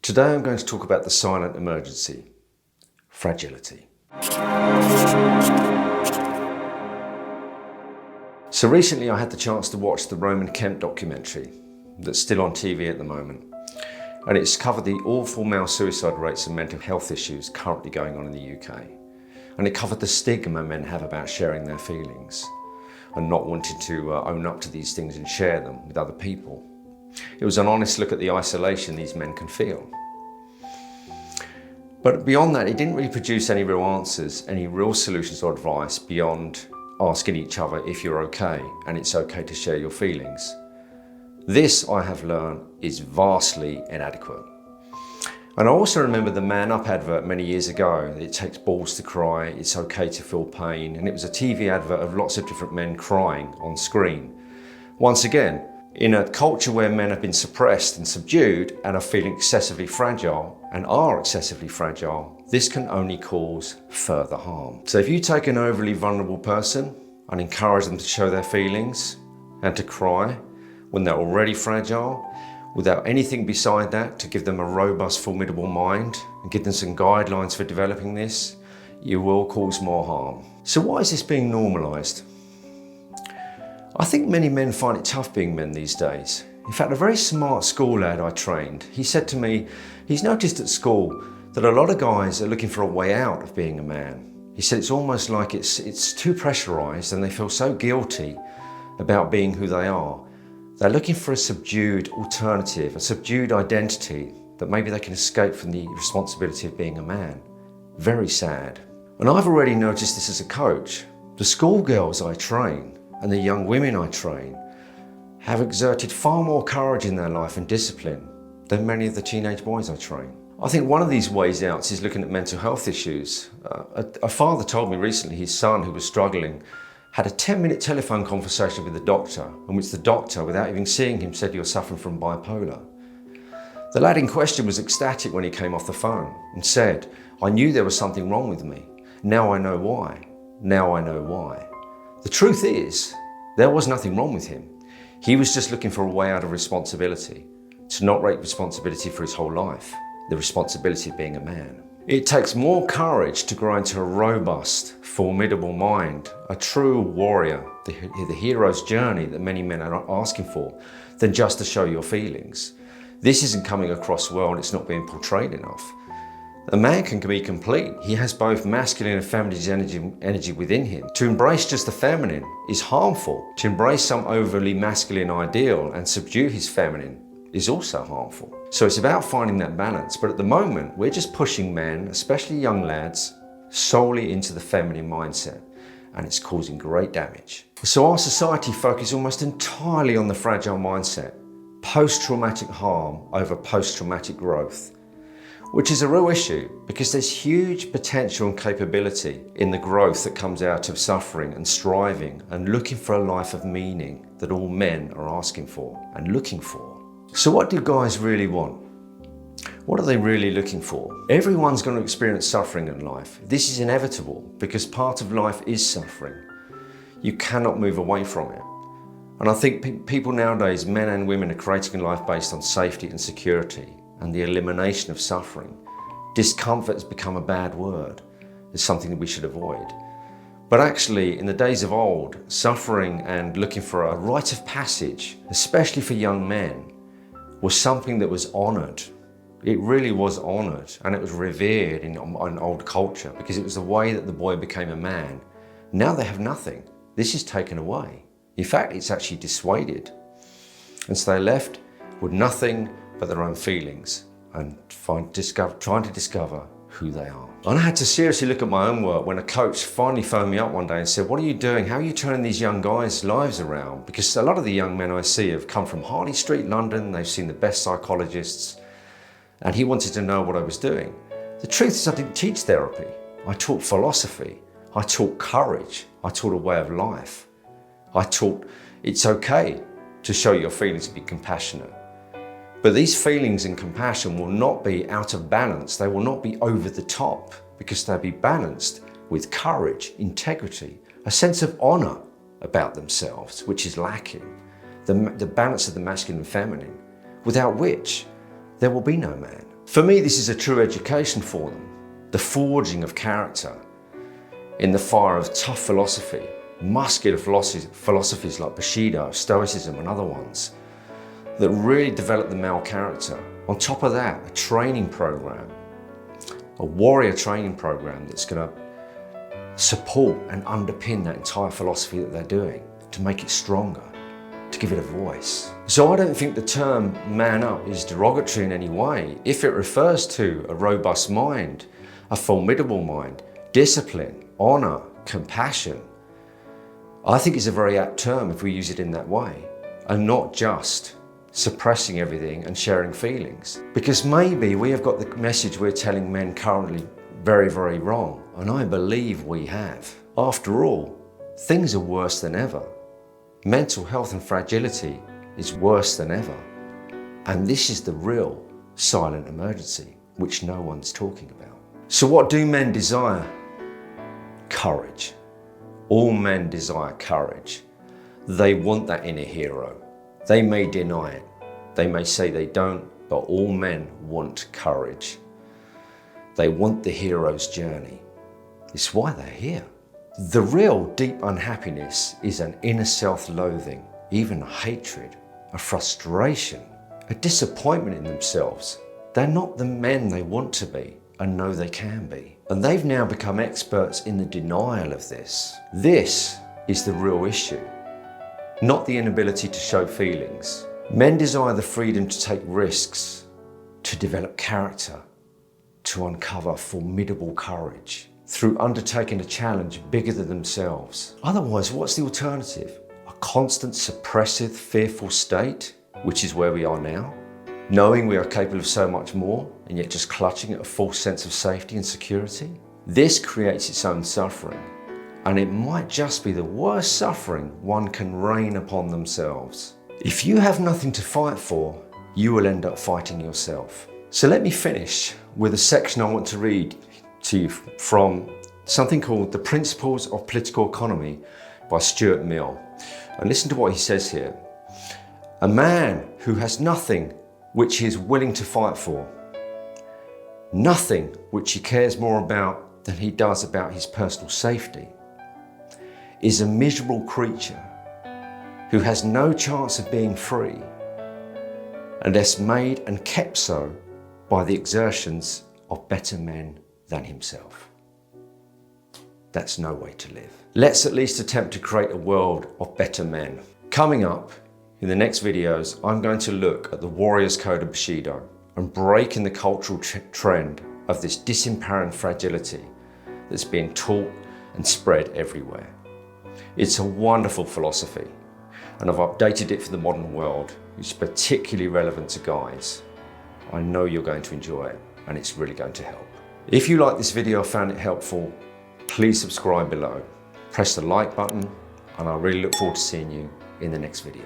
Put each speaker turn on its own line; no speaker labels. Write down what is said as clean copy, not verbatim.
Today I'm going to talk about the silent emergency, fragility. So recently I had the chance to watch the Roman Kemp documentary that's still on TV at the moment. And it's covered the awful male suicide rates and mental health issues currently going on in the UK. And it covered the stigma men have about sharing their feelings and not wanting to own up to these things and share them with other people. It was an honest look at the isolation these men can feel. But beyond that, it didn't really produce any real answers, any real solutions or advice beyond asking each other if you're okay and it's okay to share your feelings. This, I have learned, is vastly inadequate. And I also remember the Man Up advert many years ago. It takes balls to cry, it's okay to feel pain. And it was a TV advert of lots of different men crying on screen. Once again, in a culture where men have been suppressed and subdued and are feeling excessively fragile and are excessively fragile, this can only cause further harm. So if you take an overly vulnerable person and encourage them to show their feelings and to cry when they're already fragile, without anything beside that to give them a robust, formidable mind and give them some guidelines for developing this, you will cause more harm. So why is this being normalised? I think many men find it tough being men these days. In fact, a very smart school lad I trained, he said to me, he's noticed at school that a lot of guys are looking for a way out of being a man. He said it's almost like it's too pressurised and they feel so guilty about being who they are. They're looking for a subdued alternative, a subdued identity that maybe they can escape from the responsibility of being a man. Very sad. And I've already noticed this as a coach. The schoolgirls I train and the young women I train have exerted far more courage in their life and discipline than many of the teenage boys I train. I think one of these ways out is looking at mental health issues. A father told me recently his son, who was struggling, had a 10-minute telephone conversation with the doctor in which the doctor, without even seeing him, said, "You're suffering from bipolar." The lad in question was ecstatic when he came off the phone and said, "I knew there was something wrong with me. Now I know why. Now I know why." The truth is, there was nothing wrong with him. He was just looking for a way out of responsibility, to not take responsibility for his whole life, the responsibility of being a man. It takes more courage to grow into a robust, formidable mind, a true warrior, the hero's journey that many men are asking for, than just to show your feelings. This isn't coming across well and it's not being portrayed enough. A man can be complete. He has both masculine and feminine energy within him. To embrace just the feminine is harmful. To embrace some overly masculine ideal and subdue his feminine is also harmful. So it's about finding that balance. But at the moment, we're just pushing men, especially young lads, solely into the feminine mindset. And it's causing great damage. So our society focuses almost entirely on the fragile mindset. Post-traumatic harm over post-traumatic growth. Which is a real issue because there's huge potential and capability in the growth that comes out of suffering and striving and looking for a life of meaning that all men are asking for and looking for. So what do guys really want? What are they really looking for? Everyone's going to experience suffering in life. This is inevitable because part of life is suffering. You cannot move away from it. And I think people nowadays, men and women, are creating a life based on safety and security and the elimination of suffering. Discomfort has become a bad word. It's something that we should avoid. But actually, in the days of old, suffering and looking for a rite of passage, especially for young men, was something that was honoured. It really was honoured and it was revered in old culture because it was the way that the boy became a man. Now they have nothing. This is taken away. In fact, it's actually dissuaded. And so they're left with nothing but their own feelings and trying to discover who they are. And I had to seriously look at my own work when a coach finally phoned me up one day and said, "What are you doing? How are you turning these young guys' lives around?" Because a lot of the young men I see have come from Harley Street, London, they've seen the best psychologists, and he wanted to know what I was doing. The truth is I didn't teach therapy. I taught philosophy. I taught courage. I taught a way of life. I taught it's okay to show your feelings and be compassionate. But these feelings and compassion will not be out of balance. They will not be over the top because they'll be balanced with courage, integrity, a sense of honor about themselves, which is lacking. The balance of the masculine and feminine, without which there will be no man. For me, this is a true education for them, the forging of character in the fire of tough philosophy, muscular philosophies like Bushido, Stoicism and other ones that really develop the male character. On top of that, a training program, a warrior training program that's going to support and underpin that entire philosophy that they're doing to make it stronger, to give it a voice. So I don't think the term man up is derogatory in any way if it refers to a robust mind, a formidable mind, discipline, honor, compassion. I think it's a very apt term if we use it in that way and not just suppressing everything and sharing feelings. Because maybe we have got the message we're telling men currently very, very wrong. And I believe we have. After all, things are worse than ever. Mental health and fragility is worse than ever. And this is the real silent emergency, which no one's talking about. So what do men desire? Courage. All men desire courage. They want that inner hero. They may deny it. They may say they don't, but all men want courage. They want the hero's journey. It's why they're here. The real deep unhappiness is an inner self-loathing, even a hatred, a frustration, a disappointment in themselves. They're not the men they want to be and know they can be. And they've now become experts in the denial of this. This is the real issue, not the inability to show feelings. Men desire the freedom to take risks, to develop character, to uncover formidable courage through undertaking a challenge bigger than themselves. Otherwise, what's the alternative? A constant suppressive, fearful state, which is where we are now, knowing we are capable of so much more and yet just clutching at a false sense of safety and security? This creates its own suffering, and it might just be the worst suffering one can rain upon themselves. If you have nothing to fight for, you will end up fighting yourself. So let me finish with a section I want to read to you from something called The Principles of Political Economy by Stuart Mill. And listen to what he says here. A man who has nothing which he is willing to fight for, nothing which he cares more about than he does about his personal safety, is a miserable creature who has no chance of being free unless made and kept so by the exertions of better men than himself. That's no way to live. Let's at least attempt to create a world of better men. Coming up in the next videos, I'm going to look at the Warrior's Code of Bushido and breaking the cultural trend of this disempowering fragility that's being taught and spread everywhere. It's a wonderful philosophy, and I've updated it for the modern world, which is particularly relevant to guys. I know you're going to enjoy it, and it's really going to help. If you like this video or found it helpful, please subscribe below. Press the like button, and I really look forward to seeing you in the next video.